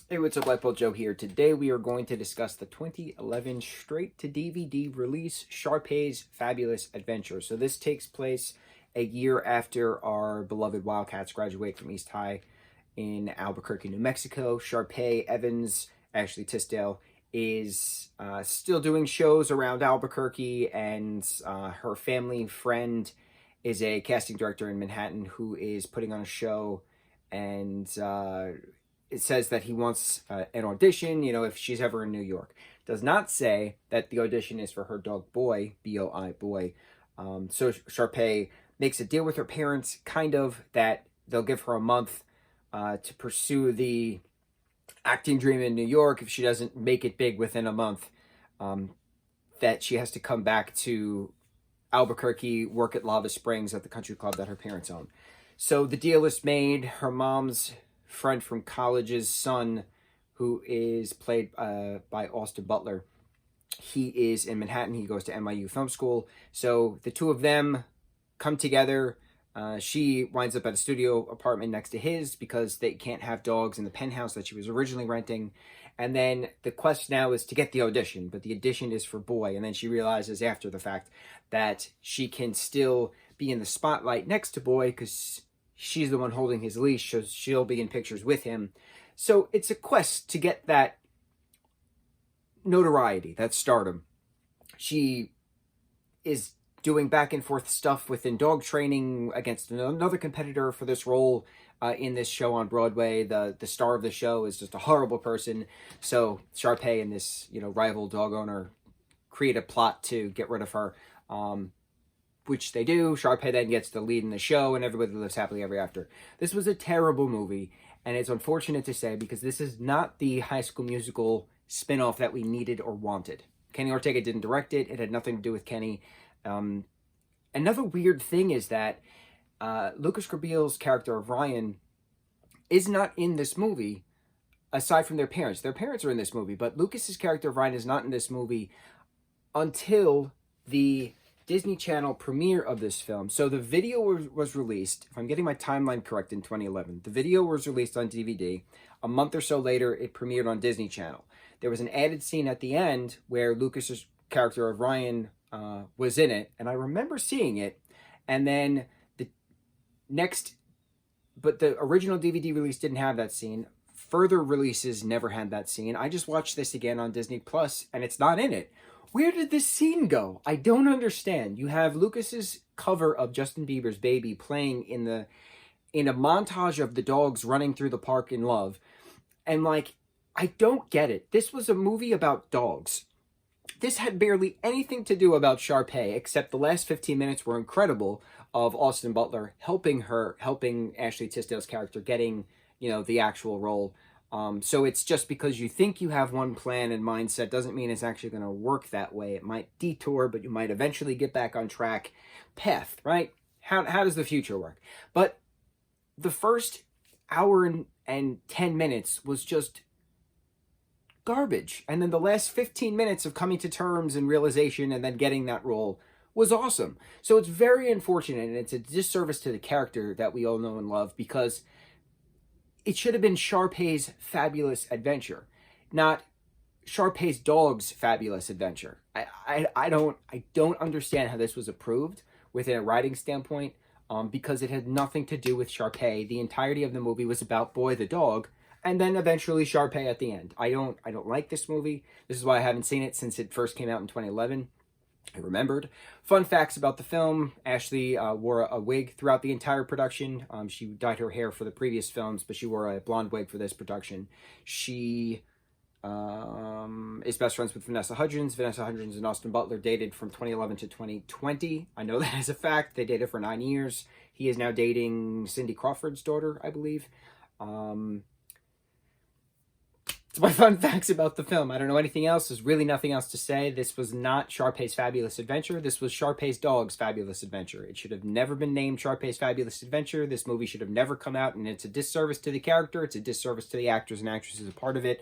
Hey, what's up, lightboltjoe here. Today we are going to discuss the 2011 straight-to-DVD release, Sharpay's Fabulous Adventure. So this takes place a year after our beloved Wildcats graduate from East High in Albuquerque, New Mexico. Sharpay Evans, Ashley Tisdale, is still doing shows around Albuquerque, and her family friend is a casting director in Manhattan who is putting on a show, and it says that he wants an audition, if she's ever in New York. Does not say that the audition is for her dog Boy, B-O-I, Boy. So Sharpay makes a deal with her parents, kind of, that they'll give her a month to pursue the acting dream in New York. If she doesn't make it big within a month, that she has to come back to Albuquerque, work at Lava Springs at the country club that her parents own. So the deal is made. Her mom's friend from college's son, who is played by Austin Butler, he is in Manhattan. He goes to NYU Film School. So the two of them come together. She winds up at a studio apartment next to his because they can't have dogs in the penthouse that she was originally renting. And then the quest now is to get the audition, but the audition is for Boy. And then she realizes after the fact that she can still be in the spotlight next to Boy because she's the one holding his leash, so she'll be in pictures with him. So it's a quest to get that notoriety, that stardom. She is doing back and forth stuff within dog training against another competitor for this role in this show on Broadway. The star of the show is just a horrible person. So Sharpay and this rival dog owner create a plot to get rid of her. Which they do. Sharpay then gets the lead in the show, and everybody lives happily ever after. This was a terrible movie, and it's unfortunate to say because this is not the High School Musical spinoff that we needed or wanted. Kenny Ortega didn't direct it. It had nothing to do with Kenny. Another weird thing is that Lucas Grabille's character of Ryan is not in this movie, aside from their parents. Their parents are in this movie, but Lucas's character of Ryan is not in this movie until the Disney Channel premiere of this film. So the video was released, if I'm getting my timeline correct, in 2011. The video was released on DVD. A month or so later, it premiered on Disney Channel. There was an added scene at the end where Lucas's character of Ryan was in it, and I remember seeing it. And then the original DVD release didn't have that scene. Further releases never had that scene. I just watched this again on Disney Plus, and it's not in it. Where did this scene go? I don't understand. You have Lucas's cover of Justin Bieber's Baby playing in a montage of the dogs running through the park in love. And I don't get it. This was a movie about dogs. This had barely anything to do about Sharpay, except the last 15 minutes were incredible of Austin Butler helping Ashley Tisdale's character getting, the actual role. So it's just because you think you have one plan and mindset doesn't mean it's actually going to work that way. It might detour, but you might eventually get back on track path, right? How does the future work? But the first hour and 10 minutes was just garbage. And then the last 15 minutes of coming to terms and realization and then getting that role was awesome. So it's very unfortunate, and it's a disservice to the character that we all know and love, because it should have been Sharpay's Fabulous Adventure, not Sharpay's Dog's Fabulous Adventure. I don't understand how this was approved within a writing standpoint, because it had nothing to do with Sharpay. The entirety of the movie was about Boy the dog, and then eventually Sharpay at the end. I don't like this movie. This is why I haven't seen it since it first came out in 2011. I remembered. Fun facts about the film: Ashley wore a wig throughout the entire production. She dyed her hair for the previous films, but she wore a blonde wig for this production. She is best friends with Vanessa Hudgens. Vanessa Hudgens and Austin Butler dated from 2011 to 2020. I know that as a fact. They dated for 9 years. He is now dating Cindy Crawford's daughter, I believe. It's my fun facts about the film. I don't know anything else. There's really nothing else to say. This was not Sharpay's Fabulous Adventure. This was Sharpay's Dog's Fabulous Adventure. It should have never been named Sharpay's Fabulous Adventure. This movie should have never come out, and it's a disservice to the character. It's a disservice to the actors and actresses a part of it.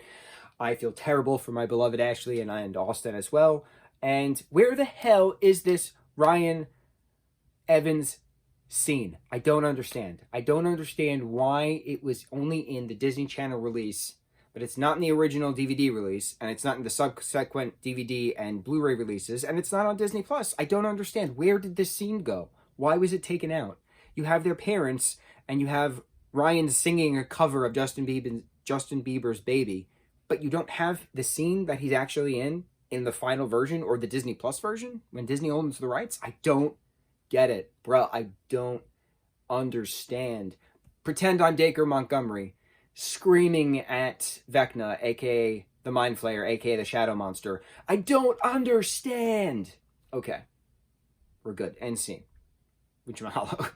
I feel terrible for my beloved Ashley and Austin as well. And where the hell is this Ryan Evans scene? I don't understand. I don't understand why it was only in the Disney Channel release but it's not in the original DVD release, and it's not in the subsequent DVD and Blu-ray releases, and it's not on Disney Plus. I don't understand. Where did this scene go? Why was it taken out? You have their parents, and you have Ryan singing a cover of Justin Bieber's Baby, but you don't have the scene that he's actually in the final version or the Disney Plus version when Disney owns the rights. I don't get it, bro. I don't understand. Pretend I'm Dacre Montgomery screaming at Vecna, aka the Mind Flayer, aka the Shadow Monster. I don't understand. Okay, we're good. End scene. Mucho mahalo.